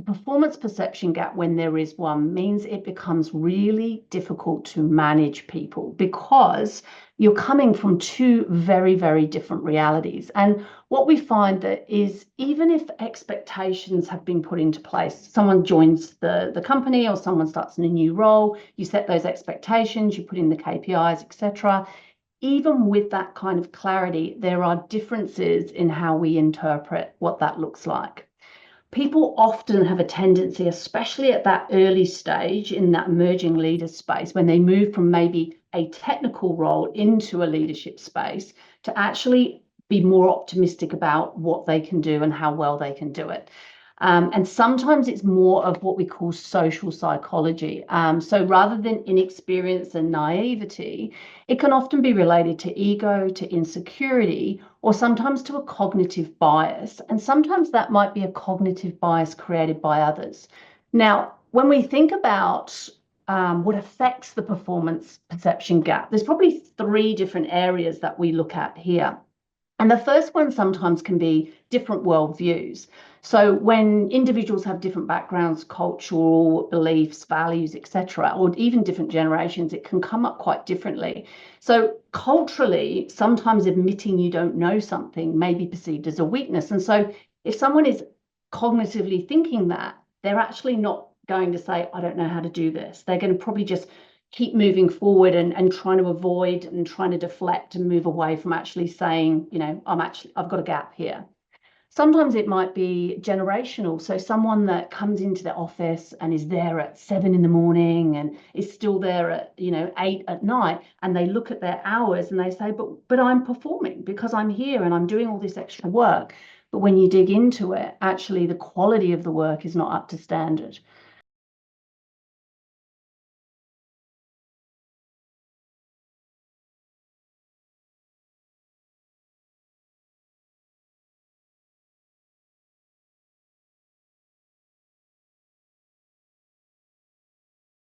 the performance perception gap, when there is one, means it becomes really difficult to manage people because you're coming from two very, very different realities. And what we find that is, even if expectations have been put into place, someone joins the company or someone starts in a new role, you set those expectations, you put in the KPIs, etc. Even with that kind of clarity, there are differences in how we interpret what that looks like. People often have a tendency, especially at that early stage in that emerging leader space, when they move from maybe a technical role into a leadership space, to actually be more optimistic about what they can do and how well they can do it. And sometimes it's more of what we call social psychology. So rather than inexperience and naivety, it can often be related to ego, to insecurity, or sometimes to a cognitive bias. And sometimes that might be a cognitive bias created by others. Now, when we think about what affects the performance perception gap, there's probably three different areas that we look at here. And the first one sometimes can be different worldviews. So when individuals have different backgrounds, cultural beliefs, values, etc., or even different generations, it can come up quite differently. So culturally, sometimes admitting you don't know something may be perceived as a weakness. And so if someone is cognitively thinking that, they're actually not going to say, I don't know how to do this. They're going to probably just keep moving forward and trying to avoid and trying to deflect and move away from actually saying, I've got a gap here. Sometimes it might be generational. So someone that comes into the office and is there at 7 a.m. and is still there at 8 p.m, and they look at their hours and they say, but I'm performing because I'm here and I'm doing all this extra work. But when you dig into it, actually the quality of the work is not up to standard.